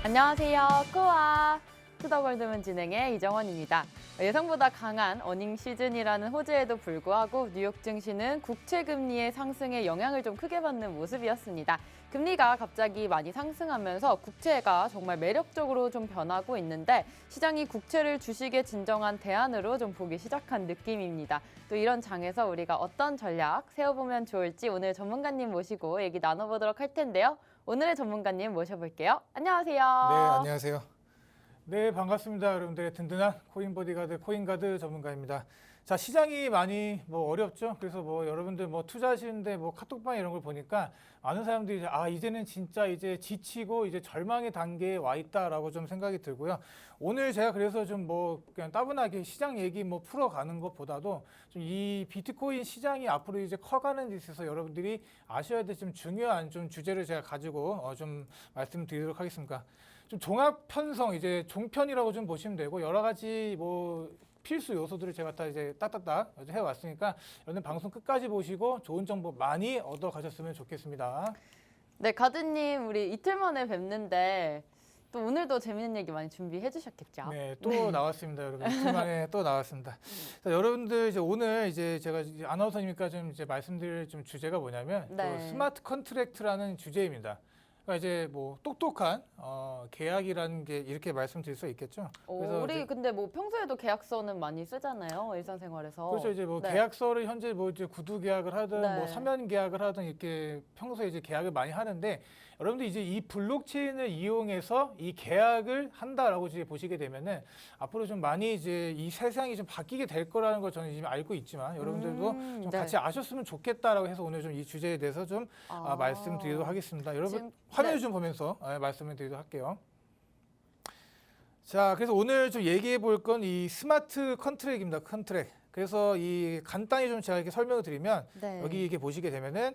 안녕하세요. 코아 투더골드문 진행의 이정원입니다. 예상보다 강한 어닝 시즌이라는 호재에도 불구하고 뉴욕 증시는 국채 금리의 상승에 영향을 좀 크게 받는 모습이었습니다. 금리가 갑자기 많이 상승하면서 국채가 정말 매력적으로 좀 변하고 있는데 시장이 국채를 주식의 진정한 대안으로 좀 보기 시작한 느낌입니다. 또 이런 장에서 우리가 어떤 전략 세워보면 좋을지 오늘 전문가님 모시고 얘기 나눠보도록 할 텐데요. 오늘의 전문가님 모셔볼게요. 안녕하세요. 네, 안녕하세요. 네, 반갑습니다. 여러분들의 든든한 코인보디가드, 코인가드 전문가입니다. 자, 시장이 많이 어렵죠. 그래서 여러분들 투자하시는데 카톡방 이런 걸 보니까 많은 사람들이 이제는 진짜 이제 지치고 이제 절망의 단계에 와 있다라고 좀 생각이 들고요. 오늘 제가 그래서 좀 그냥 따분하게 시장 얘기 풀어가는 것보다도 좀 이 비트코인 시장이 앞으로 이제 커가는 데 있어서 여러분들이 아셔야 될 좀 중요한 좀 주제를 제가 가지고 좀 말씀드리도록 하겠습니다. 좀 종합 편성 이제 종편이라고 좀 보시면 되고 여러 가지 필수 요소들을 제가 다 이제 따따따 해왔으니까 여러분 방송 끝까지 보시고 좋은 정보 많이 얻어 가셨으면 좋겠습니다. 네, 가드님 우리 이틀 만에 뵙는데 또 오늘도 재밌는 얘기 많이 준비해 주셨겠죠? 네, 또 나왔습니다, 여러분. 이틀 만에 또 나왔습니다. 자, 여러분들 이제 오늘 이제 제가 이제 아나운서니까 좀 이제 말씀드릴 좀 주제가 뭐냐면 네. 스마트 컨트랙트라는 주제입니다. 그러니까 이제 똑똑한 계약이라는 게 이렇게 말씀드릴 수 있겠죠. 그래서 우리 근데 평소에도 계약서는 많이 쓰잖아요, 일상생활에서. 그렇죠. 이제 네. 계약서를 현재 이제 구두 계약을 하든 네. 서면 계약을 하든 이렇게 평소에 이제 계약을 많이 하는데 여러분들 이제 이 블록체인을 이용해서 이 계약을 한다라고 이제 보시게 되면은 앞으로 좀 많이 이제 이 세상이 좀 바뀌게 될 거라는 걸 저는 이제 알고 있지만 여러분들도 좀 네. 같이 아셨으면 좋겠다라고 해서 오늘 좀 이 주제에 대해서 좀 말씀드리도록 하겠습니다. 여러분 화면을 좀 보면서 말씀을 드리도록 할게요. 자, 그래서 오늘 좀 얘기해 볼 건 이 스마트 컨트랙입니다. 컨트랙. 그래서 이 간단히 좀 제가 이렇게 설명을 드리면 네. 여기 이렇게 보시게 되면은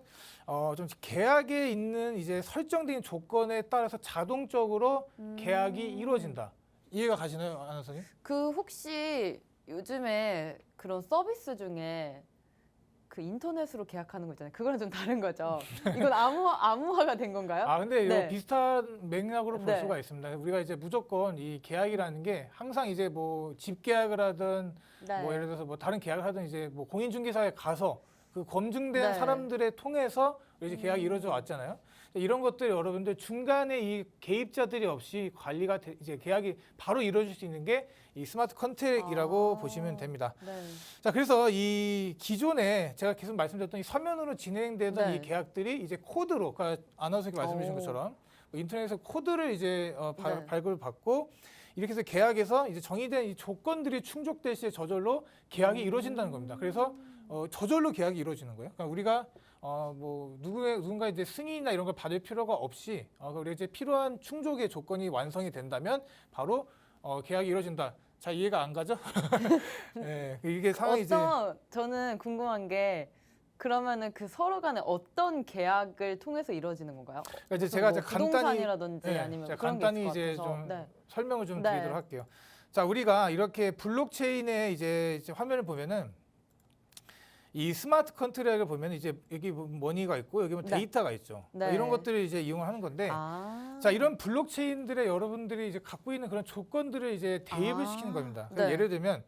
좀 계약에 있는 이제 설정된 조건에 따라서 자동적으로 계약이 이루어진다. 이해가 가시나요, 아나운서님? 혹시 요즘에 그런 서비스 중에 그 인터넷으로 계약하는 거 있잖아요. 그거랑 좀 다른 거죠. 이건 암호화가 된 건가요? 근데 네. 이거 비슷한 맥락으로 볼 네. 수가 있습니다. 우리가 이제 무조건 이 계약이라는 게 항상 이제 집 계약을 하든 네. 예를 들어서 다른 계약을 하든 이제 공인중개사에 가서 그 검증된 네. 사람들의 통해서 이제 계약이 이루어져 왔잖아요. 이런 것들 여러분들 중간에 이 개입자들이 없이 관리가 이제 계약이 바로 이루어질 수 있는 게 이 스마트 컨트랙이라고 보시면 됩니다. 네. 자, 그래서 이 기존에 제가 계속 말씀드렸던 이 서면으로 진행되던 네. 이 계약들이 이제 코드로, 그러니까 아나운서께 말씀해 주신 것처럼 인터넷에서 코드를 이제 네. 발급을 받고 이렇게 해서 계약에서 이제 정의된 이 조건들이 충족될 시에 저절로 계약이 이루어진다는 겁니다. 그래서 저절로 계약이 이루어지는 거예요. 그러니까 우리가 누군가 이제 승인이나 이런 걸 받을 필요가 없이 우리가 이제 필요한 충족의 조건이 완성이 된다면 바로 계약이 이루어진다. 자, 이해가 안 가죠? 네, 이게 상황이 저는 궁금한 게 그러면은 그 서로 간에 어떤 계약을 통해서 이루어지는 건가요? 그러니까 이제 제가 이제 부동산이라든지 아니면 제가 그런 간단히 게 있을 이제 것 좀 같아서. 네. 설명을 좀 네. 드리도록 할게요. 자, 우리가 이렇게 블록체인의 이제 화면을 보면은 이 스마트 컨트랙을 보면 이제 여기 머니가 있고 여기 네. 데이터가 있죠. 네. 이런 것들을 이제 이용을 하는 건데 자, 이런 블록체인들의 여러분들이 이제 갖고 있는 그런 조건들을 이제 대입을 시키는 겁니다. 그러니까 네. 예를 들면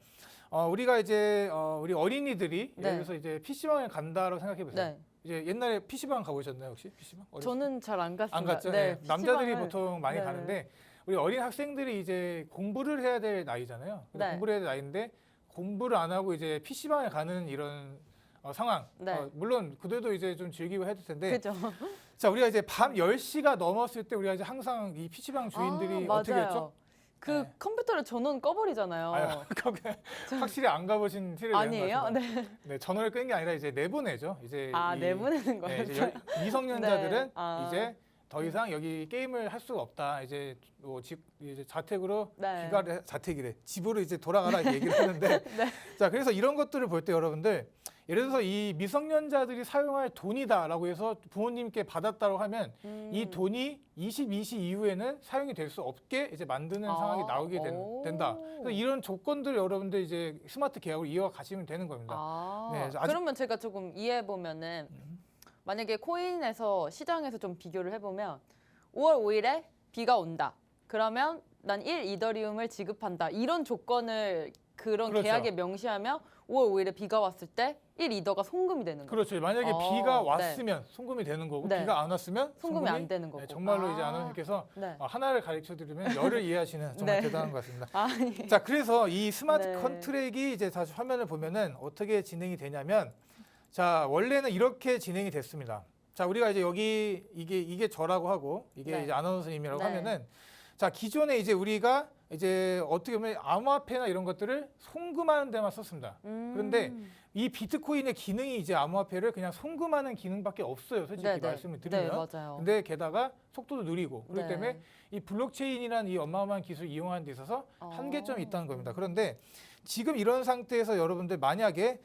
우리가 이제 우리 어린이들이 네. 예를 들어서 이제 PC방에 간다라고 생각해 보세요. 네. 이제 옛날에 PC방 가보셨나요, 혹시? PC방? 저는 잘 안 갔습니다. 안 갔죠. 네, 네. 남자들이 PC방을 보통 많이 네. 가는데 우리 어린 학생들이 이제 공부를 해야 될 나이잖아요. 네. 공부를 해야 될 나이인데 공부를 안 하고 이제 PC방에 가는 이런 상황. 네. 물론 그들도 이제 좀 즐기고 해야 될 텐데. 그죠. 자, 우리가 이제 밤 10시가 넘었을 때 우리가 이제 항상 이 PC방 주인들이 어떻게 맞아요. 했죠? 그 네. 컴퓨터를 전원 꺼버리잖아요. 거기 확실히 안 가보신 티를 내는 아니에요? 것 네. 같습니다. 네, 전원을 끄는 게 아니라 이제 내보내죠. 이제 내보내는 거예요. 이제 미성년자들은 네. 이제 더 이상 여기 게임을 할 수가 없다. 이제 이제 자택으로 네. 자택이래. 집으로 이제 돌아가라 이렇게 얘기를 하는데 네. 자, 그래서 이런 것들을 볼 때 여러분들 예를 들어서 이 미성년자들이 사용할 돈이다라고 해서 부모님께 받았다고 하면 이 돈이 22시 이후에는 사용이 될 수 없게 이제 만드는 상황이 나오게 된다. 그래서 이런 조건들 여러분들 이제 스마트 계약으로 이어가 가시면 되는 겁니다. 네, 그러면 제가 조금 이해해 보면은 만약에 코인에서 시장에서 좀 비교를 해보면 5월 5일에 비가 온다. 그러면 난 1 이더리움을 지급한다. 이런 조건을 그런 그렇죠. 계약에 명시하면 5월 5일에 비가 왔을 때 1 이더가 송금이 되는 거예요. 그렇죠. 만약에 비가 왔으면 송금이 되는 거고 네. 비가 안 왔으면 송금이 안 되는 거고. 정말로 이제 아나운서께서 네. 하나를 가르쳐 드리면 열을 이해하시는 정말 네. 대단한 것 같습니다. 아니. 자, 그래서 이 스마트 네. 컨트랙이 이제 다시 화면을 보면은 어떻게 진행이 되냐면 자, 원래는 이렇게 진행이 됐습니다. 자, 우리가 이제 여기 이게 저라고 하고 이게 네. 이제 아나운서님이라고 네. 하면은 자, 기존에 이제 우리가 이제 어떻게 보면 암호화폐나 이런 것들을 송금하는 데만 썼습니다. 그런데 이 비트코인의 기능이 이제 암호화폐를 그냥 송금하는 기능밖에 없어요. 솔직히 네, 네. 말씀을 드리면. 네, 맞아요. 근데 게다가 속도도 느리고 그렇기 네. 때문에 이 블록체인이라는 이 어마어마한 기술을 이용하는 데 있어서 한계점이 있다는 겁니다. 그런데 지금 이런 상태에서 여러분들 만약에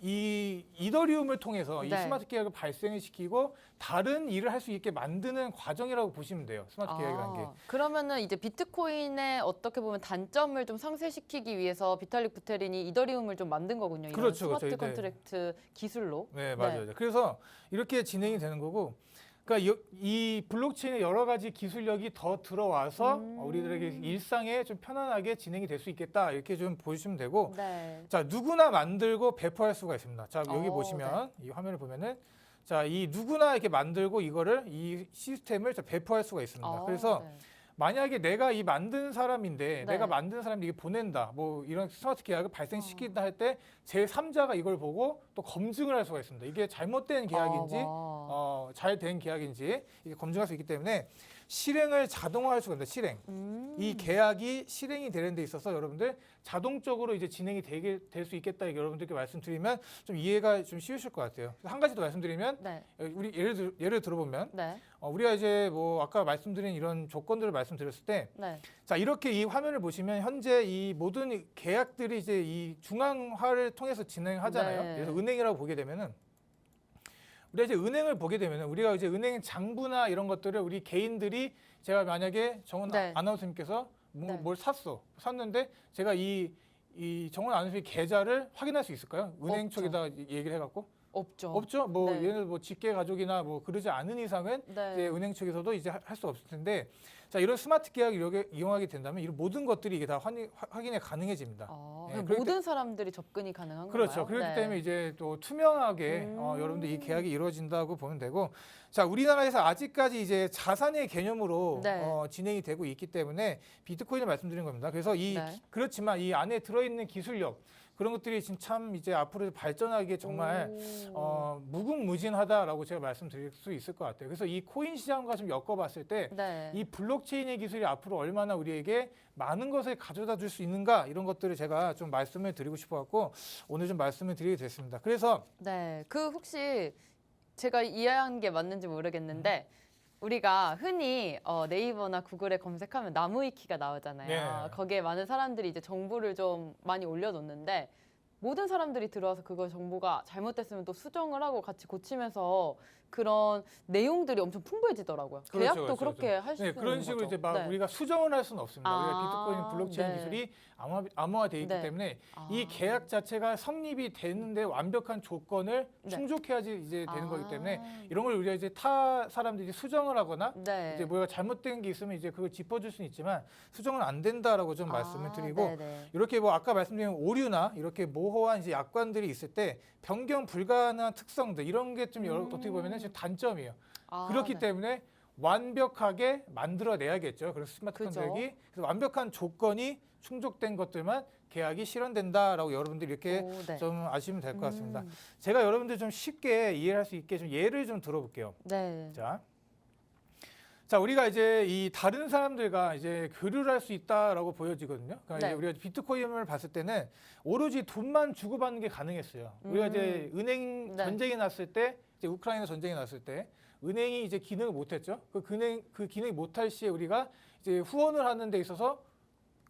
이 이더리움을 통해서 이 네. 스마트 계약을 발생을 시키고 다른 일을 할 수 있게 만드는 과정이라고 보시면 돼요. 스마트 계약이라는 게. 그러면은 이제 비트코인의 어떻게 보면 단점을 좀 상쇄시키기 위해서 비탈릭 부테린이 이더리움을 좀 만든 거군요. 이런 그렇죠, 스마트 그렇죠. 컨트랙트 기술로. 네, 맞아요. 그래서 이렇게 진행이 되는 거고, 그러니까 이 블록체인의 여러 가지 기술력이 더 들어와서 우리들에게 일상에 좀 편안하게 진행이 될 수 있겠다 이렇게 좀 보시면 되고, 네. 자, 누구나 만들고 배포할 수가 있습니다. 자, 여기 보시면 네. 이 화면을 보면은 자, 이 누구나 이렇게 만들고 이거를 이 시스템을 배포할 수가 있습니다. 그래서 네. 만약에 내가 이 만든 사람인데 네. 내가 만든 사람이 이게 보낸다 뭐 이런 스마트 계약을 발생시킨다 할 때 제3자가 이걸 보고 또 검증을 할 수가 있습니다. 이게 잘못된 계약인지 잘 된 계약인지 이게 검증할 수 있기 때문에 실행을 자동화할 수가 있습니다. 실행. 이 계약이 실행이 되는 데 있어서 여러분들 자동적으로 이제 진행이 될 수 있겠다 이렇게 여러분들께 말씀드리면 좀 이해가 좀 쉬우실 것 같아요. 한 가지 더 말씀드리면 네. 우리 예를 들어보면 네. 우리가 이제 뭐 아까 말씀드린 이런 조건들을 말씀드렸을 때 네. 자, 이렇게 이 화면을 보시면 현재 이 모든 계약들이 이제 이 중앙화를 통해서 진행하잖아요. 네. 그래서 은행이라고 보게 되면은 우리가 이제 은행을 보게 되면은 우리가 이제 은행 장부나 이런 것들을 우리 개인들이 제가 만약에 정원 네. 아나운서님께서 네. 뭘 샀는데 제가 이 정원 아나운서의 계좌를 확인할 수 있을까요? 은행 없죠. 쪽에다 얘기를 해갖고 없죠. 없죠. 뭐 네. 얘는 뭐 직계 가족이나 뭐 그러지 않은 이상은 네. 이제 은행 측에서도 이제 할 수 없을 텐데 자, 이런 스마트 계약을 이용하게 된다면 이런 모든 것들이 이게 다 확인이 가능해집니다. 그럼 그렇기 모든 사람들이 접근이 가능한 건가요? 그렇죠. 그렇기 때문에 이제 또 투명하게 여러분들 이 계약이 이루어진다고 보면 되고, 자, 우리나라에서 아직까지 이제 자산의 개념으로 네. 진행이 되고 있기 때문에 비트코인을 말씀드린 겁니다. 그래서 네. 그렇지만 이 안에 들어있는 기술력 그런 것들이 지금 참 이제 앞으로 발전하기에 정말 무궁무진하다라고 제가 말씀드릴 수 있을 것 같아요. 그래서 이 코인 시장과 좀 엮어봤을 때 네. 이 블록체인의 기술이 앞으로 얼마나 우리에게 많은 것을 가져다 줄 수 있는가 이런 것들을 제가 좀 말씀을 드리고 싶어갖고 오늘 좀 말씀을 드리게 됐습니다. 그래서 네. 혹시 제가 이해한 게 맞는지 모르겠는데 우리가 흔히 네이버나 구글에 검색하면 나무위키가 나오잖아요. 네. 거기에 많은 사람들이 이제 정보를 좀 많이 올려놓는데 모든 사람들이 들어와서 그거 정보가 잘못됐으면 또 수정을 하고 같이 고치면서 그런 내용들이 엄청 풍부해지더라고요. 그렇죠, 계약도 그렇죠, 그렇게 할 수 있는 그런 식으로 거죠. 이제 막 네. 우리가 수정을 할 수는 없습니다. 우리가 비트코인 블록체인 네. 기술이 암호화되어 있기 네. 때문에 이 계약 자체가 성립이 되는데 완벽한 조건을 네. 충족해야지 이제 되는 거기 때문에 이런 걸 우리가 이제 타 사람들이 수정을 하거나 네. 이제 뭐가 잘못된 게 있으면 이제 그걸 짚어줄 수는 있지만 수정은 안 된다라고 좀 말씀을 드리고 네네. 이렇게 뭐 아까 말씀드린 오류나 이렇게 모호한 이제 약관들이 있을 때 변경 불가능한 특성들 이런 게 좀 어떻게 보면은 지금 단점이에요. 그렇기 네. 때문에 완벽하게 만들어내야겠죠. 그래서 스마트 그죠. 컨트랙이 그래서 완벽한 조건이 충족된 것들만 계약이 실현된다라고 여러분들이 이렇게 네. 좀 아시면 될 것 같습니다. 제가 여러분들 좀 쉽게 이해할 수 있게 좀 예를 좀 들어볼게요. 네. 자, 우리가 이제 이 다른 사람들과 이제 교류를 할 수 있다라고 보여지거든요. 그러니까 네. 이제 우리가 비트코인을 봤을 때는 오로지 돈만 주고받는 게 가능했어요. 우리가 이제 은행 네. 전쟁이 났을 때, 이제 우크라이나 전쟁이 났을 때 은행이 이제 기능을 못했죠. 그 기능이 못할 시에 우리가 이제 후원을 하는 데 있어서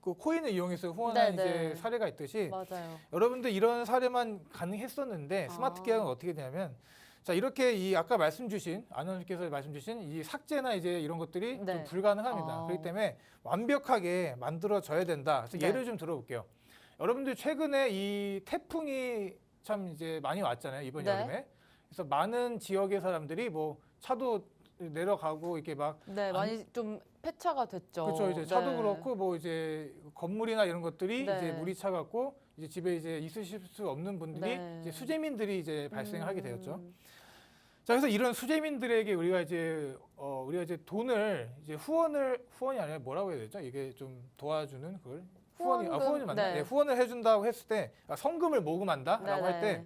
그 코인을 이용해서 후원한 네, 이제 네. 사례가 있듯이 맞아요. 여러분들 이런 사례만 가능했었는데 스마트 계약은 어떻게 되냐면 자, 이렇게 이 아까 아나운서께서 말씀 주신 이 삭제나 이제 이런 것들이 네. 좀 불가능합니다. 그렇기 때문에 완벽하게 만들어져야 된다. 그래서 네. 예를 좀 들어볼게요. 여러분들 최근에 이 태풍이 참 이제 많이 왔잖아요. 이번 네. 여름에. 그래서 많은 지역의 사람들이 뭐 차도 내려가고 이렇게 막 네, 많이 좀 폐차가 됐죠. 그렇죠. 이제 차도 네. 그렇고 뭐 이제 건물이나 이런 것들이 네. 이제 물이 차갖고 이제 집에 이제 있으실 수 없는 분들이 네. 이제 수재민들이 이제 발생하게 되었죠. 음. 자, 그래서 이런 수재민들에게 우리가 이제 돈을 이제 후원이 아니라 뭐라고 해야 되죠? 이게 좀 도와주는 그걸 후원이 맞나? 네. 네, 후원을 해준다고 했을 때 성금을 모금한다라고 할 때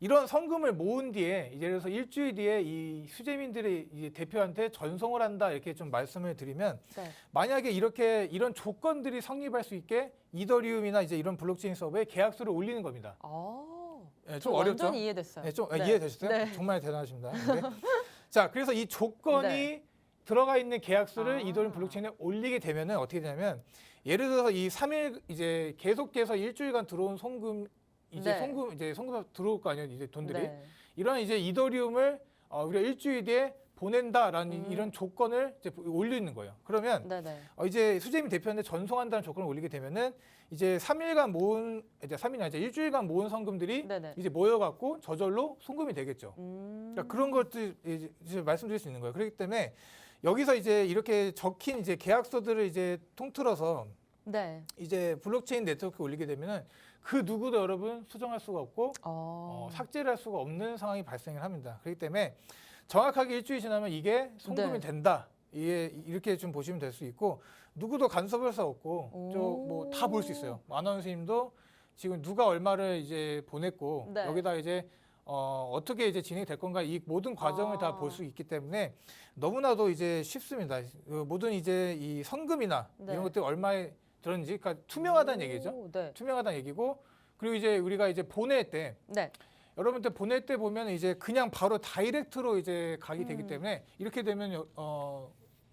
이런 성금을 모은 뒤에 이제 그래서 일주일 뒤에 이 수재민들의 이제 대표한테 전송을 한다 이렇게 좀 말씀을 드리면 네. 만약에 이런 조건들이 성립할 수 있게 이더리움이나 이제 이런 블록체인 서버에 계약서를 올리는 겁니다. 네, 좀 어렵죠? 완전히 이해됐어요. 네, 좀 네. 이해되셨어요? 네. 정말 대단하십니다. 네. 자, 그래서 이 조건이 네. 들어가 있는 계약서를 아. 이더리움 블록체인에 올리게 되면은 어떻게 되냐면 예를 들어서 이 3일 이제 계속해서 일주일간 들어온 송금 네. 송금 들어올 거 아니에요, 이제 돈들이. 네. 이런 이제 이더리움을 우리가 일주일 뒤에 보낸다라는 이런 조건을 이제 올리는 거예요. 그러면 네네. 이제 수재민 대표한테 전송한다는 조건을 올리게 되면은 이제 3일간 모은 이제 3일이나 이제 일주일간 모은 성금들이 네네. 이제 모여갖고 저절로 송금이 되겠죠. 그러니까 그런 것들 이제 말씀드릴 수 있는 거예요. 그렇기 때문에 여기서 이제 이렇게 적힌 이제 계약서들을 이제 통틀어서 네. 이제 블록체인 네트워크에 올리게 되면은 그 누구도 여러분 수정할 수가 없고 삭제를 할 수가 없는 상황이 발생을 합니다. 그렇기 때문에 정확하게 일주일 지나면 이게 송금이 네. 된다. 이렇게 좀 보시면 될 수 있고 누구도 간섭할 수 없고 뭐 다 볼 수 있어요. 아나운서님도 지금 누가 얼마를 이제 보냈고 네. 여기다 이제 어떻게 이제 진행이 될 건가 이 모든 과정을 다 볼 수 있기 때문에 너무나도 이제 쉽습니다. 모든 이제 이 성금이나 네. 이런 것들이 얼마에 들었는지 그러니까 투명하다는 얘기죠. 네. 투명하다는 얘기고 그리고 이제 우리가 이제 보낼 때 네. 여러분들 보낼 때 보면 이제 그냥 바로 다이렉트로 이제 가게 되기 때문에 이렇게 되면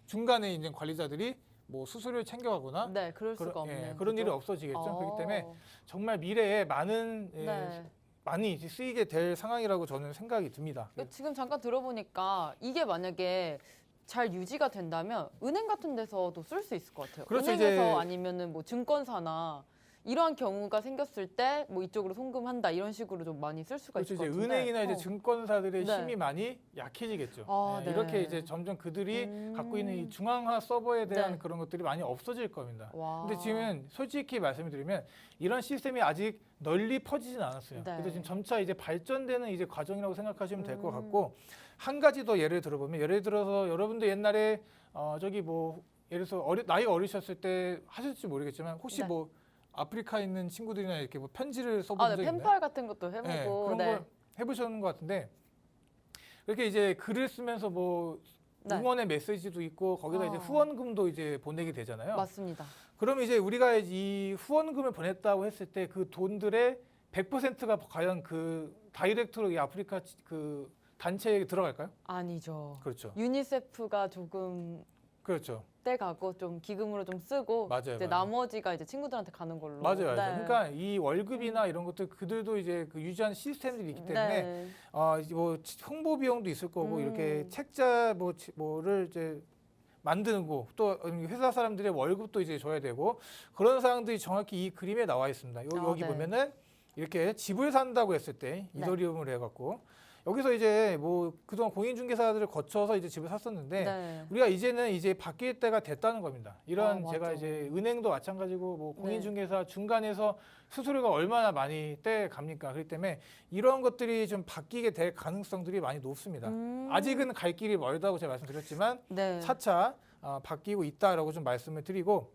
중간에 있는 관리자들이 뭐 수수료를 챙겨가거나 네, 그럴 수가 없네요. 그런 일이 그죠? 없어지겠죠. 그렇기 때문에 정말 미래에 네. 많이 이제 쓰이게 될 상황이라고 저는 생각이 듭니다. 지금 잠깐 들어보니까 이게 만약에 잘 유지가 된다면 은행 같은 데서도 쓸 수 있을 것 같아요. 그렇죠, 은행에서 이제 아니면은 뭐 증권사나 이러한 경우가 생겼을 때 뭐 이쪽으로 송금한다 이런 식으로 좀 많이 쓸 수가 그렇죠. 있을 것 이제 같은데. 은행이나 이제 증권사들의 네. 힘이 많이 약해지겠죠. 아, 네. 이렇게 이제 점점 그들이 갖고 있는 이 중앙화 서버에 대한 네. 그런 것들이 많이 없어질 겁니다. 와. 근데 지금 솔직히 말씀을 드리면 이런 시스템이 아직 널리 퍼지진 않았어요. 네. 그래서 지금 점차 이제 발전되는 이제 과정이라고 생각하시면 될 것 같고 한 가지 더 예를 들어보면 예를 들어서 여러분들 옛날에 저기 뭐 예를 들어서 나이가 어리셨을 때 하셨을지 모르겠지만 혹시 네. 뭐 아프리카에 있는 친구들이나 이렇게 뭐 편지를 써본 네, 적 있나요? 펜팔 같은 것도 해보고. 네, 그런 걸 해보셨는 것 같은데 이렇게 이제 글을 쓰면서 뭐 네. 응원의 메시지도 있고 거기다 이제 후원금도 이제 보내게 되잖아요. 맞습니다. 그럼 이제 우리가 이 후원금을 보냈다고 했을 때 그 돈들의 100%가 과연 그 다이렉트로 이 아프리카 그 단체에 들어갈까요? 아니죠. 그렇죠. 유니세프가 조금 그렇죠. 떼가고 좀 기금으로 좀 쓰고 맞아요, 이제 맞아요. 나머지가 이제 친구들한테 가는 걸로. 맞아요. 네. 그러니까 이 월급이나 이런 것들 그들도 이제 그 유지하는 시스템들이 있기 때문에 네. 이제 뭐 홍보 비용도 있을 거고 이렇게 책자 뭐를 이제 만드고 또 회사 사람들의 월급도 이제 줘야 되고 그런 사항들이 정확히 이 그림에 나와 있습니다. 여기 네. 보면은 이렇게 집을 산다고 했을 때 네. 이더리움을 해갖고 여기서 이제 뭐 그동안 공인중개사들을 거쳐서 이제 집을 샀었는데 네. 우리가 이제는 이제 바뀔 때가 됐다는 겁니다. 이런 아, 제가 맞아. 이제 은행도 마찬가지고 뭐 네. 공인중개사 중간에서 수수료가 얼마나 많이 떼 갑니까? 그렇기 때문에 이런 것들이 좀 바뀌게 될 가능성들이 많이 높습니다. 아직은 갈 길이 멀다고 제가 말씀드렸지만 네. 차차 바뀌고 있다라고 좀 말씀을 드리고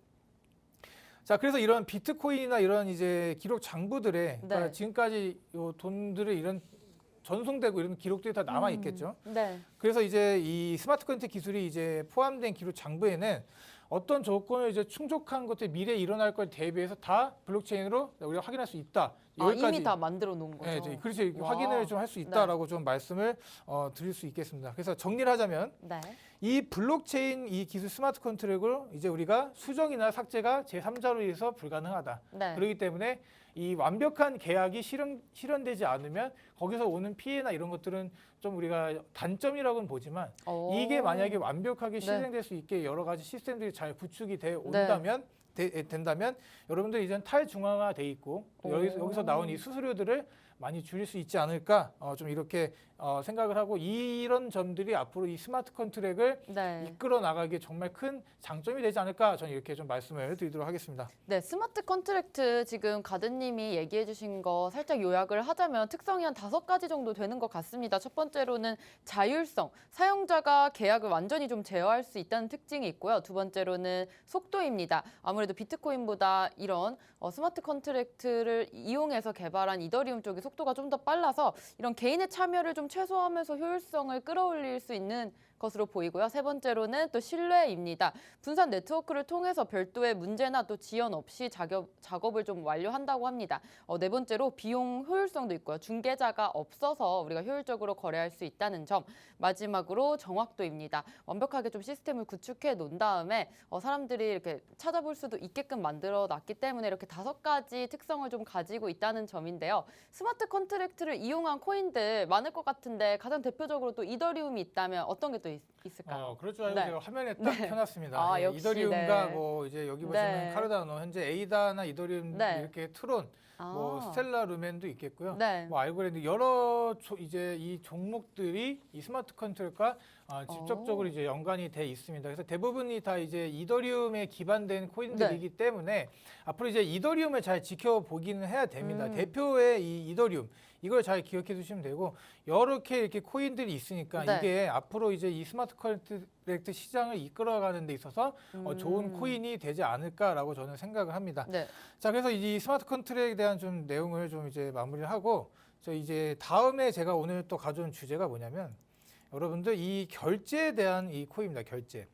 자 그래서 이런 비트코인이나 이런 이제 기록 장부들에 그러니까 네. 지금까지 요 돈들을 이런 전송되고 이런 기록들이 다 남아 있겠죠. 네. 그래서 이제 이 스마트 컨트랙트 기술이 이제 포함된 기록 장부에는 어떤 조건을 이제 충족한 것들 미래에 일어날 걸 대비해서 다 블록체인으로 우리가 확인할 수 있다. 이미 다 만들어 놓은 거죠. 네, 그렇죠. 이렇게 와. 확인을 좀 할 수 있다라고 좀 말씀을 드릴 수 있겠습니다. 그래서 정리를 하자면 네. 이 블록체인 이 기술 스마트 컨트랙을 이제 우리가 수정이나 삭제가 제3자로 의해서 불가능하다. 네. 그렇기 때문에 이 완벽한 계약이 실현되지 않으면 거기서 오는 피해나 이런 것들은 좀 우리가 단점이라고는 보지만 이게 만약에 완벽하게 실행될 수 있게 여러 가지 시스템들이 잘 구축이 돼 온다면 된다면 여러분들 이젠 탈중앙화돼 있고 여기서 나온 이 수수료들을 많이 줄일 수 있지 않을까 좀 이렇게 생각을 하고 이런 점들이 앞으로 이 스마트 컨트랙을 네. 이끌어 나가기에 정말 큰 장점이 되지 않을까 저는 이렇게 좀 말씀을 드리도록 하겠습니다. 네, 스마트 컨트랙트 지금 가드님이 얘기해 주신 거 살짝 요약을 하자면 특성이 한 5가지 정도 되는 것 같습니다. 첫 번째로는 자율성, 사용자가 계약을 완전히 좀 제어할 수 있다는 특징이 있고요. 두 번째로는 속도입니다. 아무래도 비트코인보다 이런 스마트 컨트랙트를 이용해서 개발한 이더리움 쪽이 속도가 좀 더 빨라서 이런 개인의 참여를 좀 최소화하면서 효율성을 끌어올릴 수 있는 것으로 보이고요. 세 번째로는 또 신뢰입니다. 분산 네트워크를 통해서 별도의 문제나 또 지연 없이 작업을 좀 완료한다고 합니다. 네 번째로 비용 효율성도 있고요. 중개자가 없어서 우리가 효율적으로 거래할 수 있다는 점. 마지막으로 정확도입니다. 완벽하게 좀 시스템을 구축해 놓은 다음에 사람들이 이렇게 찾아볼 수도 있게끔 만들어 놨기 때문에 이렇게 5가지 특성을 좀 가지고 있다는 점인데요. 스마트 컨트랙트를 이용한 코인들 많을 것 같은데 가장 대표적으로 또 이더리움이 있다면 어떤 게 또 있을까요? 그럴 줄 알고 네. 제가 화면에 딱 네. 펴놨습니다. 아, 역시, 이더리움과 네. 뭐 이제 여기 보시면 네. 카르다노 현재 에이다나 이더리움 네. 이렇게 트론 뭐 스텔라 루멘도 있겠고요. 네. 뭐 알고리즘 여러 이제 이 종목들이 이 스마트 컨트롤과 직접적으로 이제 연관이 돼 있습니다. 그래서 대부분이 다 이제 이더리움에 기반된 코인들이기 때문에 앞으로 이제 이더리움을 잘 지켜보기는 해야 됩니다. 대표의 이 이더리움 이걸 잘 기억해 두시면 되고 여러 개 이렇게 코인들이 있으니까 네. 이게 앞으로 이제 이 스마트 컨트랙트 시장을 이끌어가는 데 있어서 좋은 코인이 되지 않을까라고 저는 생각을 합니다. 네. 자, 그래서 이 스마트 컨트랙에 대한 좀 내용을 좀 이제 마무리를 하고 저 이제 다음에 제가 오늘 또 가져온 주제가 뭐냐면 여러분들 이 결제에 대한 이 코인입니다. 결제.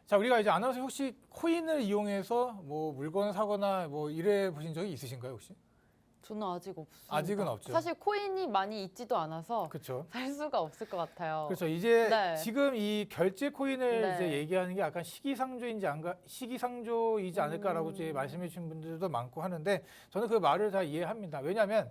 자, 우리가 이제 아나운서 혹시 코인을 이용해서 뭐 물건을 사거나 뭐 이래 보신 적이 있으신가요, 혹시? 저는 아직 없습니다. 아직은 없죠. 사실 코인이 많이 있지도 않아서 그렇죠. 살 수가 없을 것 같아요. 그렇죠. 이제 네. 지금 이 결제 코인을 네. 이제 얘기하는 게 약간 시기상조이지 않을까라고 이제 말씀해 주신 분들도 많고 하는데 저는 그 말을 다 이해합니다. 왜냐하면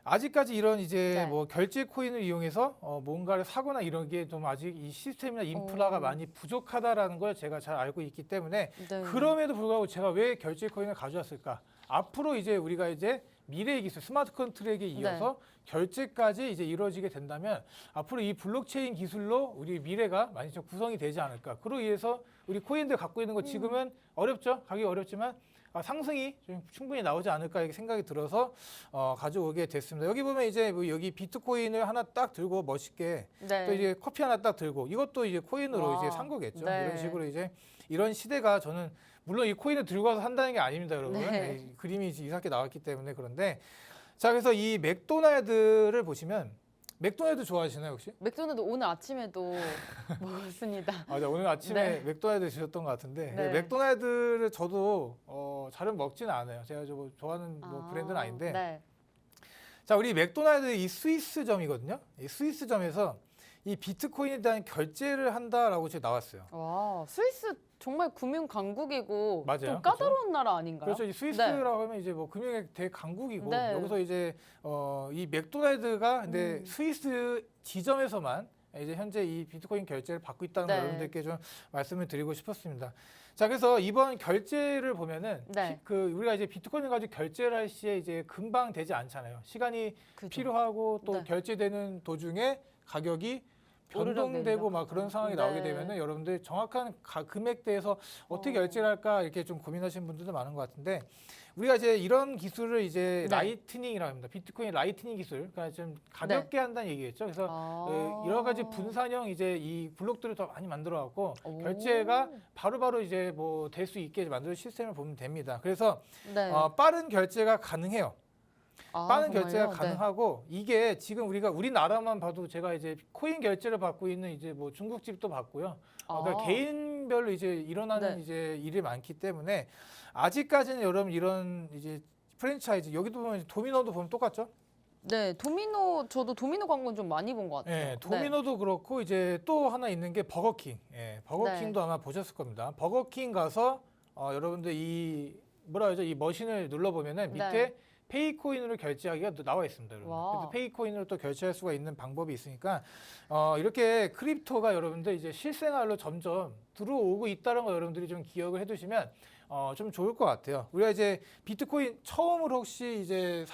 아직까지 이런 이제 네. 뭐 결제 코인을 이용해서 뭔가를 사거나 이런 게 좀 아직 이 시스템이나 인프라가 많이 부족하다라는 걸 제가 잘 알고 있기 때문에 네. 그럼에도 불구하고 제가 왜 결제 코인을 가져왔을까? 앞으로 이제 우리가 이제 미래의 기술 스마트 컨트랙에 이어서 결제까지 이제 이루어지게 된다면 앞으로 이 블록체인 기술로 우리 미래가 많이 좀 구성이 되지 않을까. 그로 인해서 우리 코인들 갖고 있는 거 지금은 어렵죠. 가격이 어렵지만 상승이 좀 충분히 나오지 않을까 이렇게 생각이 들어서 가져오게 됐습니다. 여기 보면 이제 뭐 여기 비트코인을 하나 딱 들고 멋있게 네. 또 이제 커피 하나 딱 들고 이것도 이제 코인으로 와. 이제 산 거겠죠. 네. 이런 식으로 이제 이런 시대가 저는 물론 이 코인을 들고 와서 산다는 게 아닙니다, 여러분. 네. 네, 그림이 이상하게 나왔기 때문에 그런데 자 그래서 이 맥도날드를 보시면 맥도날드 좋아하시나요 혹시? 맥도날드 오늘 아침에도 먹었습니다. 네, 오늘 아침에 네. 맥도날드 드셨던 것 같은데 네. 맥도날드를 저도 잘은 먹지는 않아요. 제가 뭐 좋아하는 뭐 브랜드는 아닌데 네. 자 우리 맥도날드 이 스위스점이거든요. 이 스위스점에서 이 비트코인에 대한 결제를 한다라고 지금 나왔어요. 와, 스위스 정말 금융 강국이고 맞아요. 좀 까다로운 나라 아닌가요? 그렇죠. 이 스위스라고 하면 이제 뭐 금융의 대강국이고 네. 여기서 이제 이 맥도날드가 근데 스위스 지점에서만 이제 현재 이 비트코인 결제를 받고 있다는 걸 네. 여러분들께 좀 말씀을 드리고 싶었습니다. 자, 그래서 이번 결제를 보면은 네. 우리가 이제 비트코인을 가지고 결제를 할 시에 이제 금방 되지 않잖아요. 시간이 그죠. 필요하고 또 네. 결제되는 도중에 가격이 오르락내리락 변동되고 막 그런 상황이 네. 나오게 되면은 여러분들 정확한 금액대에서 어떻게 결제를 할까 이렇게 좀 고민하시는 분들도 많은 것 같은데 우리가 이제 이런 기술을 이제 네. 라이트닝이라고 합니다. 비트코인 라이트닝 기술, 그러니까 좀 가볍게 한다는 얘기겠죠. 그래서 여러 가지 분산형 이제 이 블록들을 더 많이 만들어갖고 결제가 바로바로 이제 뭐 될 수 있게 만드는 시스템을 보면 됩니다. 그래서 네. 빠른 결제가 가능해요. 빠른 정말요? 결제가 네. 가능하고 이게 지금 우리나라만 봐도 제가 이제 코인 결제를 받고 있는 이제 뭐 중국집도 받고요. 그러니까 개인별로 이제 일어나는 네. 이제 일이 많기 때문에 아직까지는 여러분 이런 이제 프랜차이즈 여기도 보면 도미노도 보면 똑같죠? 네, 저도 도미노 광고는 좀 많이 본 것 같아요. 네, 도미노도 그렇고 이제 또 하나 있는 게 버거킹. 예, 버거킹도 아마 보셨을 겁니다. 버거킹 가서 여러분들 이 뭐라 그러죠? 이 머신을 눌러 보면은 밑에 페이코인으로 결제하기가 또 나와 있습니다, 여러분. 와. 그래서 페이코인으로 또 결제할 수가 있는 방법이 있으니까 이렇게 크립토가 여러분들 이제 실생활로 점점 들어오고 있다는 거 여러분들이 좀 기억을 해두시면 좀 좋을 것 같아요. 우리가 이제 비트코인 처음으로 혹시 이제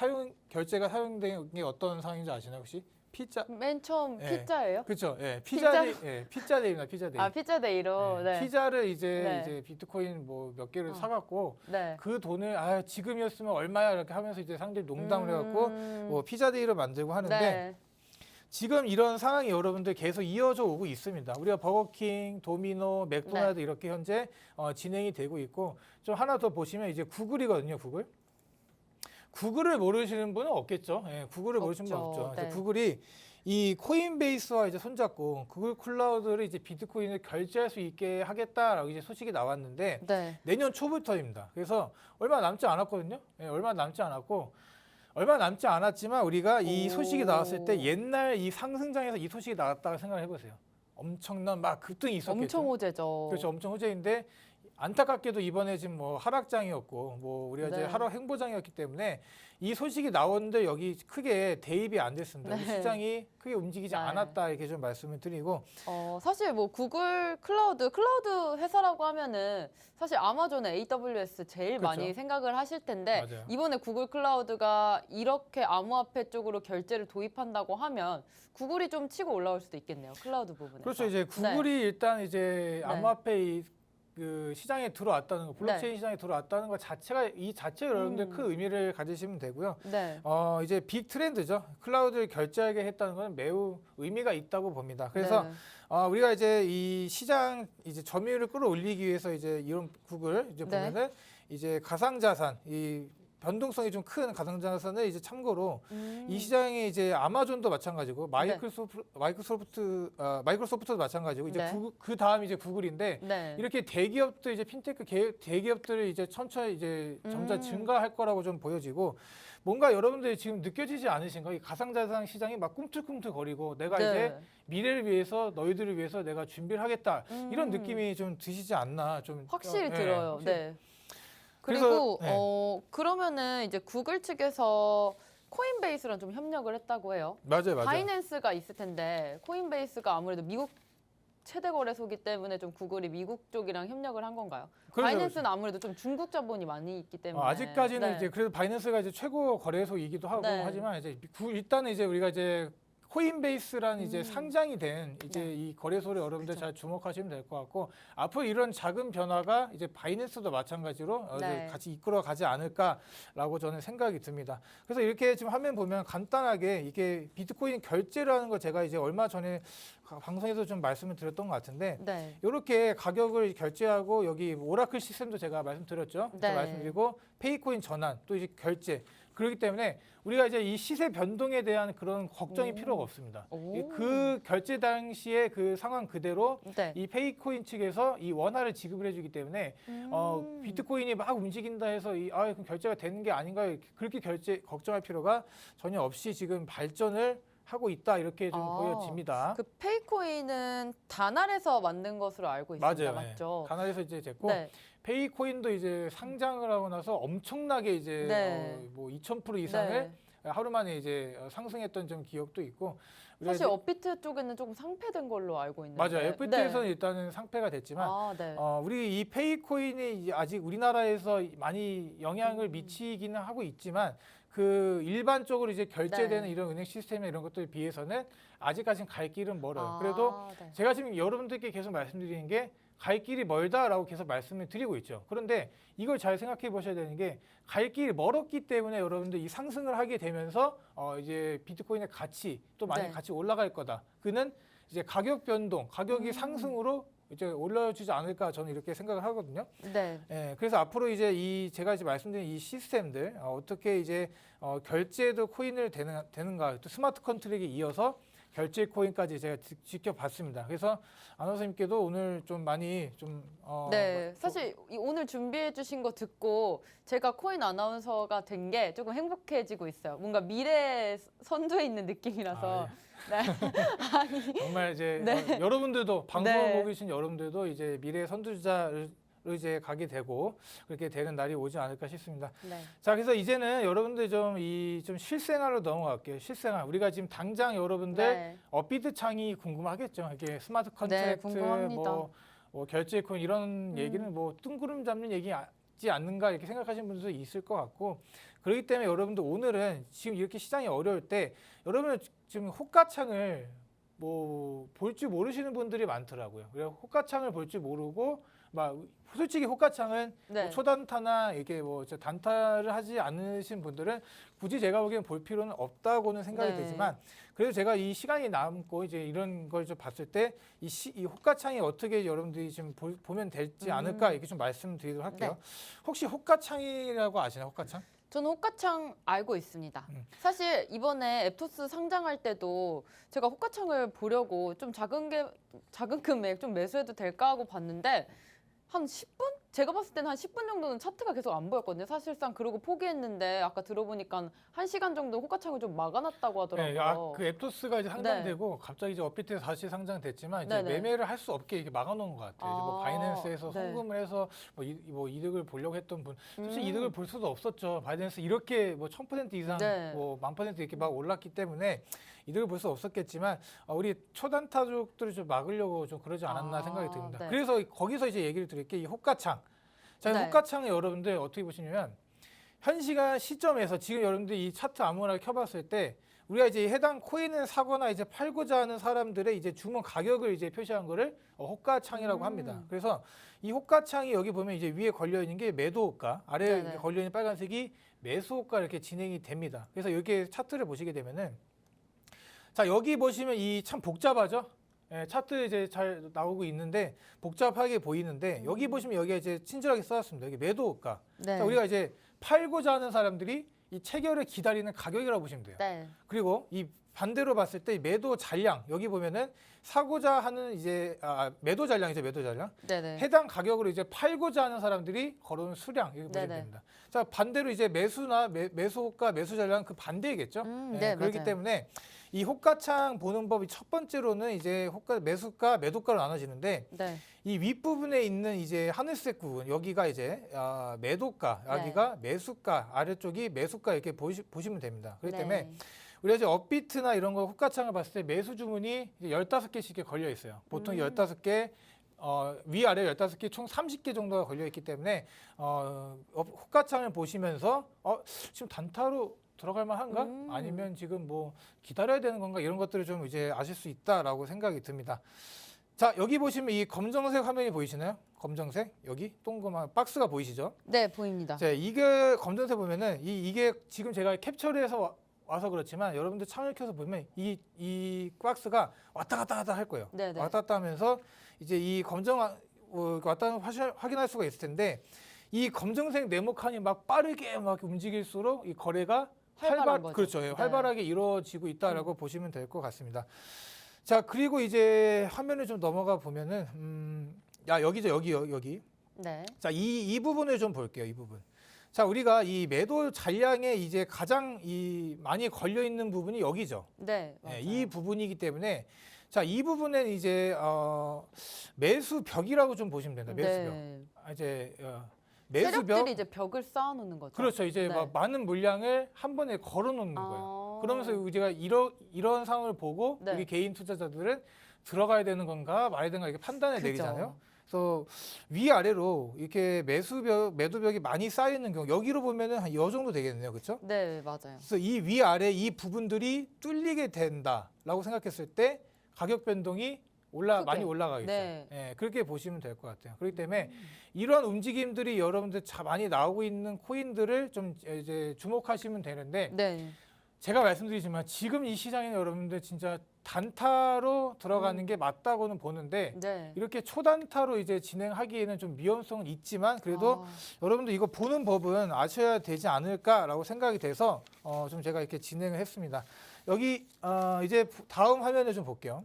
결제가 사용된 게 어떤 상황인지 아시나요 혹시? 피자. 맨 처음 예. 피자예요? 그렇죠. 예. 피자? 피자데이입니다. 피자데이. 아, 피자데이로. 예. 네. 피자를 이제 네. 비트코인 뭐 몇 개를 어. 사갖고 네. 그 돈을 지금이었으면 얼마야 이렇게 하면서 이제 상대들이 농담을 해갖고 뭐 피자데이를 만들고 하는데 네. 지금 이런 상황이 여러분들 계속 이어져 오고 있습니다. 우리가 버거킹, 도미노, 맥도날드 이렇게 현재 진행이 되고 있고 좀 하나 더 보시면 이제 구글이거든요. 구글. 구글을 모르시는 분은 없겠죠. 예, 구글을 모르시는 분 없죠. 없죠. 네. 구글이 이 코인베이스와 이제 손잡고 구글 클라우드를 이제 비트코인을 결제할 수 있게 하겠다라고 이제 소식이 나왔는데 네. 내년 초부터입니다. 그래서 얼마 남지 않았거든요. 예, 얼마 남지 않았고 얼마 남지 않았지만 우리가 이 소식이 나왔을 때 옛날 이 상승장에서 이 소식이 나왔다고 생각을 해보세요. 엄청난 막 급등이 있었겠죠. 엄청 호재죠. 그렇죠. 엄청 호재인데 안타깝게도 이번에 지금 뭐 하락장이었고 뭐 우리가 이제 네. 하락 행보장이었기 때문에 이 소식이 나오는데 여기 크게 대입이 안 됐습니다. 네. 시장이 크게 움직이지 네. 않았다 이렇게 좀 말씀을 드리고 사실 뭐 구글 클라우드 회사라고 하면은 사실 아마존의 AWS 제일 그렇죠. 많이 생각을 하실 텐데 맞아요. 이번에 구글 클라우드가 이렇게 암호화폐 쪽으로 결제를 도입한다고 하면 구글이 좀 치고 올라올 수도 있겠네요. 클라우드 부분에. 그렇죠. 이제 구글이 일단 이제 네. 암호화폐 그 시장에 들어왔다는 거, 블록체인 시장에 들어왔다는 것 자체가 이 자체 여러분들 큰 의미를 가지시면 되고요. 네. 이제 빅 트렌드죠. 클라우드를 결제하게 했다는 건 매우 의미가 있다고 봅니다. 그래서 네. 우리가 이제 이 시장 이제 점유율을 끌어올리기 위해서 이제 이런 구글 이제 네. 보면은 이제 가상자산 이 변동성이 좀 큰 가상자산을 이제 참고로 이 시장에 이제 아마존도 마찬가지고 마이크로소프트도 마찬가지고 이제 네. 그 다음 이제 구글인데 네. 이렇게 대기업들 이제 핀테크 대기업들이 이제 천천히 이제 점차 증가할 거라고 좀 보여지고 뭔가 여러분들이 지금 느껴지지 않으신가? 이 가상자산 시장이 막 꿈틀꿈틀거리고 내가 네. 이제 미래를 위해서 너희들을 위해서 내가 준비를 하겠다 이런 느낌이 좀 드시지 않나 좀 확실히 네, 들어요. 확실히. 네. 그래서, 그리고 그러면은 이제 구글 측에서 코인베이스랑 좀 협력을 했다고 해요. 맞아요. 바이낸스가 있을 텐데 코인베이스가 아무래도 미국 최대 거래소기 때문에 좀 구글이 미국 쪽이랑 협력을 한 건가요? 그렇죠, 바이낸스는 아무래도 좀 중국 자본이 많이 있기 때문에 아직까지는 네. 이제 그래도 바이낸스가 이제 최고 거래소이기도 하고 네. 하지만 이제 일단은 이제 우리가 이제 코인베이스라는 이제 상장이 된 이제 네. 이 거래소를 여러분들 그렇죠. 잘 주목하시면 될 것 같고 앞으로 이런 작은 변화가 이제 바이낸스도 마찬가지로 네. 같이 이끌어 가지 않을까라고 저는 생각이 듭니다. 그래서 이렇게 지금 화면 보면 간단하게 이게 비트코인 결제라는 거 제가 이제 얼마 전에 방송에서 좀 말씀을 드렸던 것 같은데 네. 이렇게 가격을 결제하고 여기 오라클 시스템도 제가 말씀드렸죠. 네. 말씀드리고 페이코인 전환 또 이제 결제 그렇기 때문에 우리가 이제 이 시세 변동에 대한 그런 걱정이 필요가 없습니다. 오. 그 결제 당시의 그 상황 그대로 네. 이 페이코인 측에서 이 원화를 지급을 해주기 때문에 비트코인이 막 움직인다 해서 그럼 결제가 되는 게 아닌가 그렇게 걱정할 필요가 전혀 없이 지금 발전을 하고 있다 이렇게 좀 보여집니다. 그 페이코인은 다날에서 만든 것으로 알고 있습니다. 맞아요. 맞죠? 다날에서 이제 됐고 네. 페이코인도 이제 상장을 하고 나서 엄청나게 이제 네. 뭐 2000% 이상을 네. 하루 만에 이제 상승했던 좀 기억도 있고 우리가 사실 이제 업비트 쪽에는 조금 상패된 걸로 알고 있는데 맞아요. FT에서는 일단은 상패가 됐지만 네. 우리 이 페이코인이 이제 아직 우리나라에서 많이 영향을 미치기는 하고 있지만 그 일반적으로 이제 결제되는 네. 이런 은행 시스템이나 이런 것들에 비해서는 아직까지는 갈 길은 멀어요. 그래도 네. 제가 지금 여러분들께 계속 말씀드리는 게 갈 길이 멀다라고 계속 말씀을 드리고 있죠. 그런데 이걸 잘 생각해 보셔야 되는 게 갈 길이 멀었기 때문에 여러분들 이 상승을 하게 되면서 이제 비트코인의 가치 또 많이 네. 같이 올라갈 거다. 그는 이제 가격 변동, 가격이 상승으로 이제 올려주지 않을까 저는 이렇게 생각을 하거든요. 네. 예, 그래서 앞으로 이제 제가 이제 말씀드린 이 시스템들 어떻게 이제 결제도 코인을 되는가 또 스마트 컨트랙에 이어서 결제 코인까지 제가 지켜봤습니다. 그래서 아나운서님께도 오늘 좀 많이 좀 네, 사실 오늘 준비해 주신 거 듣고 제가 코인 아나운서가 된 게 조금 행복해지고 있어요. 뭔가 미래 선두에 있는 느낌이라서. 네. 정말 이제 네. 여러분들도 방송을 네. 보고 계신 여러분들도 이제 미래 선두자를 이제 가게 되고 그렇게 되는 날이 오지 않을까 싶습니다. 네. 자, 그래서 이제는 여러분들 좀 실생활로 넘어갈게요. 실생활. 우리가 지금 당장 여러분들 네. 업비트 창이 궁금하겠죠. 이게 스마트 컨트랙트, 궁금합니다. 뭐 결제 코인 이런 얘기는 뭐 뜬구름 잡는 얘기 있지 않는가 이렇게 생각하시는 분들도 있을 것 같고 그렇기 때문에 여러분들 오늘은 지금 이렇게 시장이 어려울 때 여러분은 지금 호가창을 뭐 볼 줄 모르시는 분들이 많더라고요. 그래서 호가창을 볼 줄 모르고 막 솔직히 호가창은 네. 뭐 초단타나 이게 뭐 단타를 하지 않으신 분들은 굳이 제가 보기엔 볼 필요는 없다고는 생각이 네. 되지만 그래도 제가 이 시간이 남고 이제 이런 걸 좀 봤을 때 이 호가창이 어떻게 여러분들이 좀 보면 될지 않을까 이렇게 좀 말씀드리도록 할게요. 네. 혹시 호가창이라고 아시나요? 호가창? 저는 호가창 알고 있습니다. 음. 사실 이번에 앱토스 상장할 때도 제가 호가창을 보려고 좀 작은 금액 좀 매수해도 될까 하고 봤는데 한 10분? 제가 봤을 때는 한 10분 정도는 차트가 계속 안 보였거든요. 사실상 그러고 포기했는데 아까 들어보니까 1시간 정도 호가창을 좀 막아놨다고 하더라고요. 그 앱토스가 이제 상장되고 갑자기 이제 업비트에서 다시 상장됐지만 이제 네네. 매매를 할 수 없게 이렇게 막아놓은 것 같아요. 이제 뭐 바이낸스에서 네. 송금을 해서 뭐 이득을 보려고 했던 분, 솔직히 음. 이득을 볼 수도 없었죠. 바이낸스 이렇게 뭐 1000% 이상, 네. 뭐 1000% 이렇게 막 올랐기 때문에 이득을 볼 수 없었겠지만 우리 초단타족들을 좀 막으려고 좀 그러지 않았나 생각이 듭니다. 네. 그래서 거기서 이제 얘기를 드릴게요. 이 호가창. 자, 네. 호가창을 여러분들 어떻게 보시냐면 현 시간 시점에서 지금 여러분들 이 차트 아무거나 켜봤을 때 우리가 이제 해당 코인을 사거나 이제 팔고자 하는 사람들의 이제 주문 가격을 이제 표시한 거를 호가창이라고 합니다. 그래서 이 호가창이 여기 보면 이제 위에 걸려 있는 게 매도 호가, 아래에 네네. 걸려 있는 빨간색이 매수 호가 이렇게 진행이 됩니다. 그래서 여기 차트를 보시게 되면은 자, 여기 보시면 이 참 복잡하죠? 예, 차트 이제 잘 나오고 있는데 복잡하게 보이는데 여기 보시면 여기가 이제 친절하게 써놨습니다. 여기 매도 호가. 네. 자, 우리가 이제 팔고자 하는 사람들이 이 체결을 기다리는 가격이라고 보시면 돼요. 네. 그리고 이 반대로 봤을 때 이 매도 잔량 여기 보면은 사고자 하는 이제 매도 잔량이죠. 매도 잔량. 네네. 해당 가격으로 이제 팔고자 하는 사람들이 걸어온 수량 이렇게 보시면 네네. 됩니다. 자, 반대로 이제 매수나 매수호가 매수 잔량 그 반대이겠죠. 네, 그렇기 맞아요. 때문에 이 호가창 보는 법이 첫 번째로는 이제 매수가 매도가로 나눠지는데 네. 이 윗부분에 있는 이제 하늘색 부분 여기가 이제 매도가 여기가 매수가 아래쪽이 매수가 이렇게 보시면 됩니다. 그렇기 때문에 우리가 이제 업비트나 이런 거 호가창을 봤을 때 매수 주문이 이제 15개씩 걸려 있어요. 보통 15개 위아래 15개 총 30개 정도가 걸려 있기 때문에 호가창을 보시면서 지금 단타로 들어갈 만한가? 아니면 지금 뭐 기다려야 되는 건가? 이런 것들을 좀 이제 아실 수 있다라고 생각이 듭니다. 자, 여기 보시면 이 검정색 화면이 보이시나요? 검정색 여기 동그만 박스가 보이시죠? 네, 보입니다. 자, 이게 검정색 보면은 이게 지금 제가 캡처를 해서 와서 그렇지만 여러분들 창을 켜서 보면 이 박스가 왔다 갔다 할 거예요. 네네. 왔다 갔다 하면서 이제 이 검정 왔다 확인할 수가 있을 텐데 이 검정색 네모칸이 막 빠르게 막 움직일수록 이 거래가 활발한 거죠. 그렇죠. 예, 네. 활발하게 이루어지고 있다라고 보시면 될 것 같습니다. 자, 그리고 이제 화면을 좀 넘어가 보면은 여기죠. 여기. 네. 자, 이 부분을 좀 볼게요. 이 부분. 자, 우리가 이 매도 잔량에 이제 가장 많이 걸려 있는 부분이 여기죠. 네. 예, 맞아요. 이 부분이기 때문에 자, 이 부분은 이제 매수벽이라고 좀 보시면 된다. 매수벽. 네. 이제 매수벽. 세력들이 이제 벽을 쌓아놓는 거죠. 그렇죠. 이제 네. 막 많은 물량을 한 번에 걸어 놓는 거예요. 그러면서 우리가 이런 상황을 보고 네. 우리 개인 투자자들은 들어가야 되는 건가 말아야 되는 건가 이렇게 판단을 그죠. 내리잖아요. 그래서 위아래로 이렇게 매도벽이 많이 쌓여 있는 경우 여기로 보면은 한 이 정도 되겠네요. 그렇죠? 네, 맞아요. 그래서 이 위아래 이 부분들이 뚫리게 된다라고 생각했을 때 가격 변동이 크게. 많이 올라가겠죠. 네. 예, 그렇게 보시면 될 것 같아요. 그렇기 때문에 이런 움직임들이 여러분들 많이 나오고 있는 코인들을 좀 이제 주목하시면 되는데 네. 제가 말씀드리지만 지금 이 시장에는 여러분들 진짜 단타로 들어가는 게 맞다고는 보는데 네. 이렇게 초단타로 이제 진행하기에는 좀 위험성은 있지만 그래도 여러분들 이거 보는 법은 아셔야 되지 않을까라고 생각이 돼서 좀 제가 이렇게 진행을 했습니다. 여기 이제 다음 화면을 좀 볼게요.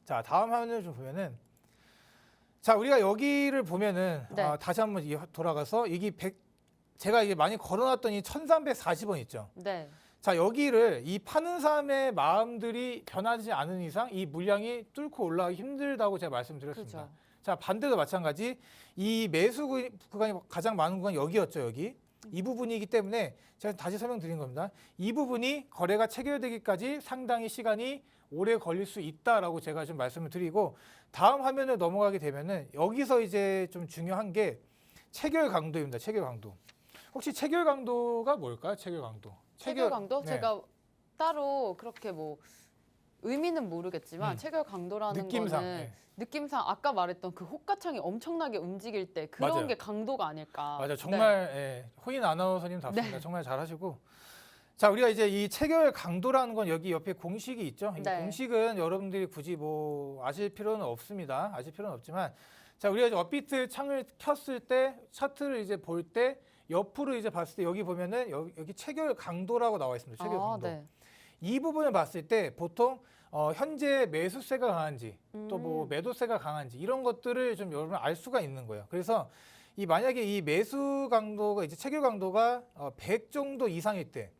자, 다음 화면을 좀 보면은 자, 우리가 여기를 보면은 네. 다시 한번 돌아가서 이게 제가 이게 많이 걸어놨더니 1340원 있죠. 네. 자, 여기를 이 파는 사람의 마음들이 변하지 않은 이상 이 물량이 뚫고 올라가기 힘들다고 제가 말씀드렸습니다. 그렇죠. 자, 반대도 마찬가지. 이 매수 구간이 가장 많은 구간이 여기였죠, 여기. 이 부분이기 때문에 제가 다시 설명드린 겁니다. 이 부분이 거래가 체결되기까지 상당히 시간이 오래 걸릴 수 있다라고 제가 좀 말씀을 드리고 다음 화면을 넘어가게 되면은 여기서 이제 좀 중요한 게 체결 강도입니다. 체결 강도. 혹시 체결 강도가 뭘까요? 체결 강도. 체결 강도? 네. 제가 따로 그렇게 뭐 의미는 모르겠지만 체결 강도라는 느낌상. 거는 네. 느낌상 아까 말했던 그 호가창이 엄청나게 움직일 때 그런 맞아요. 게 강도가 아닐까. 맞아, 정말 예, 호인 아나운서님답습니다. 네. 정말 잘하시고. 자, 우리가 이제 이 체결 강도라는 건 여기 옆에 공식이 있죠. 이 네. 공식은 여러분들이 굳이 뭐 아실 필요는 없습니다. 아실 필요는 없지만, 자, 우리가 이제 업비트 창을 켰을 때 차트를 이제 볼 때 옆으로 이제 봤을 때 여기 보면은 여기 체결 강도라고 나와 있습니다. 체결 강도. 네. 이 부분을 봤을 때 보통 현재 매수세가 강한지 또 뭐 매도세가 강한지 이런 것들을 좀 여러분 알 수가 있는 거예요. 그래서 이 만약에 이 매수 강도가 이제 체결 강도가 100 정도 이상일 때,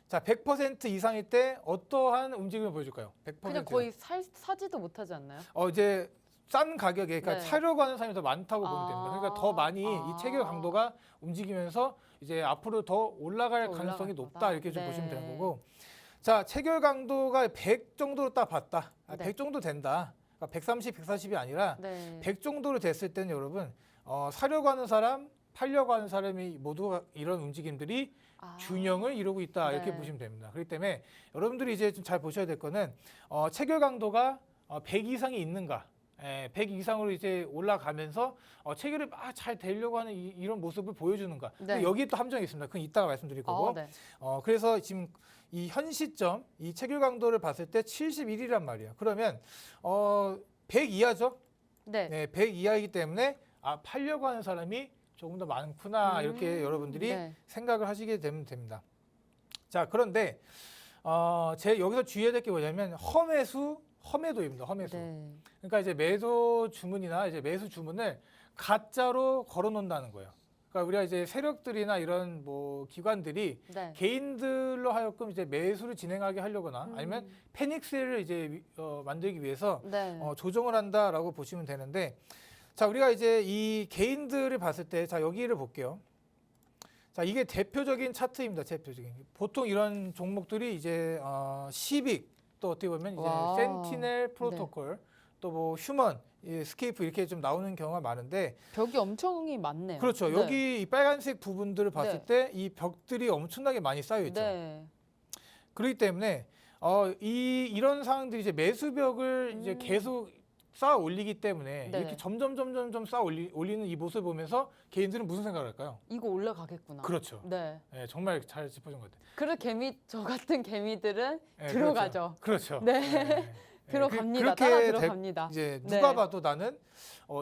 자 100% 이상일 때 어떠한 움직임을 보여줄까요? 100%. 그냥 거의 사지도 못하지 않나요? 이제 싼 가격에 그러니까 네. 사려고 하는 사람이 더 많다고 보면 됩니다. 그러니까 더 많이 이 체결 아. 강도가 움직이면서 이제 앞으로 더 올라갈 더 가능성이 올라갈 높다 거다. 이렇게 좀 네. 보시면 되는 거고. 자, 체결 강도가 100 정도로 딱 봤다. 네. 100 정도 된다. 그러니까 130, 140이 아니라 네. 100 정도로 됐을 때는 여러분 사려고 하는 사람, 팔려고 하는 사람이 모두 이런 움직임들이 균형을 이루고 있다 이렇게 네. 보시면 됩니다. 그렇기 때문에 여러분들이 이제 좀 잘 보셔야 될 거는 체결 강도가 100 이상이 있는가, 100 이상으로 이제 올라가면서 체결이 막 잘 되려고 하는 이런 모습을 보여주는가. 네. 여기에 또 함정이 있습니다. 그건 이따가 말씀드릴 거고. 네. 그래서 지금 이 현 시점 이 체결 강도를 봤을 때 71이란 말이에요. 그러면 100 이하죠? 네. 100 이하이기 때문에 팔려고 하는 사람이 조금 더 많구나 이렇게 여러분들이 네. 생각을 하시게 되면 됩니다. 자, 그런데 제 여기서 주의해야 될 게 뭐냐면 험매도입니다. 험매도. 네. 그러니까 이제 매도 주문이나 이제 매수 주문을 가짜로 걸어 놓는다는 거예요. 그러니까 우리가 이제 세력들이나 이런 뭐 기관들이 네. 개인들로 하여금 이제 매수를 진행하게 하려거나 아니면 패닉세를 이제 만들기 위해서 네. 조정을 한다라고 보시면 되는데, 자, 우리가 이제 이 개인들을 봤을 때, 자, 여기를 볼게요. 자, 이게 대표적인 차트입니다. 대표적인. 보통 이런 종목들이 이제 시빅, 또 어떻게 보면 이제 와. 센티넬 프로토콜, 또 뭐 휴먼, 스케이프 이렇게 좀 나오는 경우가 많은데, 벽이 엄청이 많네요. 그렇죠. 네. 여기 이 빨간색 부분들을 봤을 네. 때 이 벽들이 엄청나게 많이 쌓여 있죠. 네. 그렇기 때문에 이런 상황들이 이제 매수벽을 이제 계속 쌓아 올리기 때문에 네. 이렇게 점점 쌓아 올리는 이 모습을 보면서 개인들은 무슨 생각을 할까요? 이거 올라가겠구나. 그렇죠. 네. 네, 정말 잘 짚어준 것 같아요. 그래 저 같은 개미들은 네, 들어가죠. 그렇죠. 네. 네. 들어갑니다. 그렇게 따라 들어갑니다. 이제 네. 누가 봐도 나는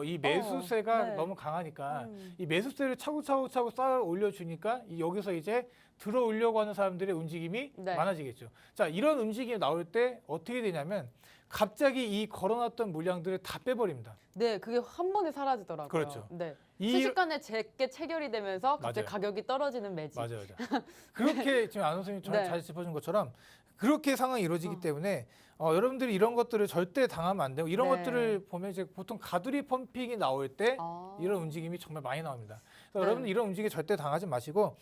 이 매수세가 네. 너무 강하니까 이 매수세를 차곡차곡 쌓아 올려주니까 여기서 이제 들어오려고 하는 사람들의 움직임이 네. 많아지겠죠. 자, 이런 움직임이 나올 때 어떻게 되냐면 갑자기 이 걸어놨던 물량들을 다 빼버립니다. 네, 그게 한 번에 사라지더라고요. 그렇죠. 네. 이- 순식간에 제게 체결이 되면서 갑자기 맞아요. 가격이 떨어지는 매직. 맞아요. 그렇게 지금 아나운서님 네. 잘 짚어준 것처럼 그렇게 상황이 이루어지기 때문에 여러분들이 이런 것들을 절대 당하면 안 되고 이런 네. 것들을 보면 이제 보통 가두리 펌핑이 나올 때 이런 움직임이 정말 많이 나옵니다. 그래서 네. 여러분들 이런 움직임 절대 당하지 마시고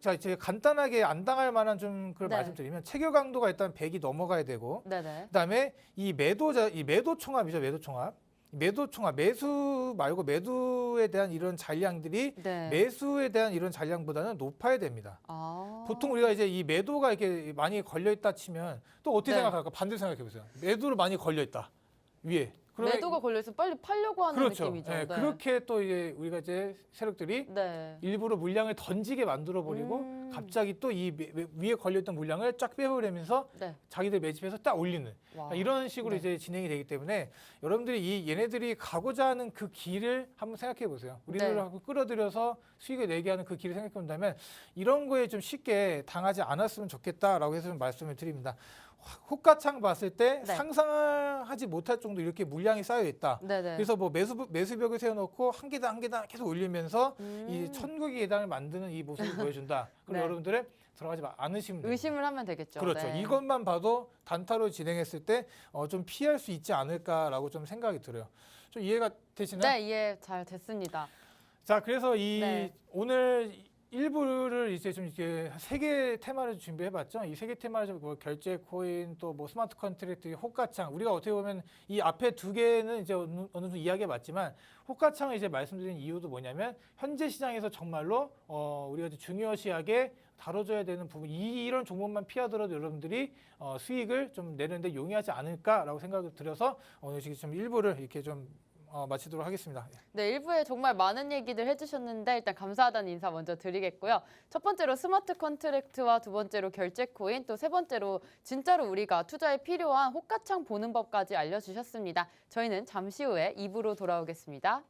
자 이제 간단하게 안 당할 만한 좀 그걸 네. 말씀드리면 체결 강도가 일단 100이 넘어가야 되고 네네. 그다음에 이 매도 총합이죠. 매도 총합 매수 말고 매도에 대한 이런 잔량들이 네. 매수에 대한 이런 잔량보다는 높아야 됩니다. 보통 우리가 이제 이 매도가 이렇게 많이 걸려 있다 치면 또 어떻게 네. 생각할까? 반대로 생각해 보세요. 매도로 많이 걸려 있다 위에. 그러면 매도가 걸려서 빨리 팔려고 하는 그렇죠. 느낌이죠. 네, 네. 그렇게 또 이제 우리가 이제 세력들이 네. 일부러 물량을 던지게 만들어 버리고 갑자기 또 이 위에 걸려 있던 물량을 쫙 빼버리면서 네. 자기들 매집해서 딱 올리는 와. 이런 식으로 네. 이제 진행이 되기 때문에 여러분들이 얘네들이 가고자 하는 그 길을 한번 생각해 보세요. 우리를 네. 하고 끌어들여서 수익을 내게 하는 그 길을 생각해 본다면 이런 거에 좀 쉽게 당하지 않았으면 좋겠다라고 해서 좀 말씀을 드립니다. 호가창 봤을 때 네. 상상하지 못할 정도 이렇게 물량이 쌓여 있다. 네네. 그래서 뭐 매수벽을 세워놓고 한 계단 계속 올리면서 이 천국의 계단을 만드는 이 모습을 보여준다. 그럼 네. 여러분들은 들어가지 않으시면 됩니다. 의심을 하면 되겠죠. 그렇죠. 네. 이것만 봐도 단타로 진행했을 때 좀 피할 수 있지 않을까라고 좀 생각이 들어요. 좀 이해가 되시나요? 네, 이해 잘 됐습니다. 자, 그래서 네. 오늘 일부를 이제 좀 이렇게 세 개 테마를 준비해봤죠. 이 세 개 테마를 뭐 결제 코인 또 뭐 스마트 컨트랙트, 호가창. 우리가 어떻게 보면 이 앞에 두 개는 이제 어느 정도 이야기해봤지만 호가창을 이제 말씀드린 이유도 뭐냐면 현재 시장에서 정말로 우리가 이제 중요시하게 다뤄줘야 되는 부분 이런 종목만 피하더라도 여러분들이 수익을 좀 내는데 용이하지 않을까라고 생각을 들어서 오늘 지금 일부를 이렇게 좀 마치도록 하겠습니다. 네, 1부에 정말 많은 얘기들 해주셨는데 일단 감사하다는 인사 먼저 드리겠고요. 첫 번째로 스마트 컨트랙트와 두 번째로 결제 코인, 또 세 번째로 진짜로 우리가 투자에 필요한 호가창 보는 법까지 알려주셨습니다. 저희는 잠시 후에 2부로 돌아오겠습니다.